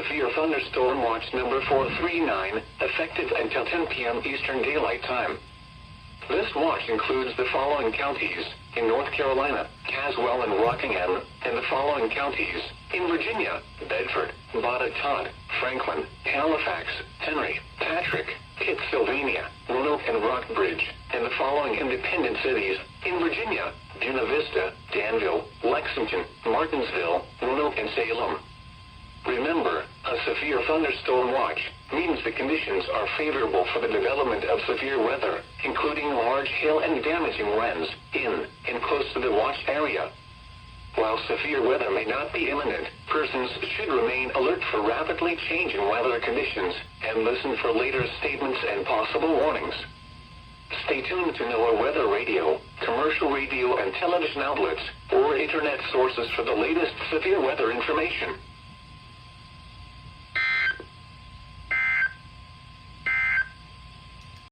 severe thunderstorm watch number 439, effective until 10 p.m. Eastern Daylight Time. This watch includes the following counties: in North Carolina, Caswell and Rockingham, and the following counties: in Virginia, Bedford, Botetourt, Franklin, Halifax, Henry, Patrick, Pittsylvania, Roanoke, and Rockbridge, and the following independent cities: in Virginia, Buena Vista, Danville, Lexington, Martinsville, Roanoke, and Salem. Remember, a severe thunderstorm watch means the conditions are favorable for the development of severe weather, including large hail and damaging winds, in and close to the watch area. While severe weather may not be imminent, persons should remain alert for rapidly changing weather conditions and listen for later statements and possible warnings. Stay tuned to NOAA weather radio, commercial radio and television outlets, or internet sources for the latest severe weather information.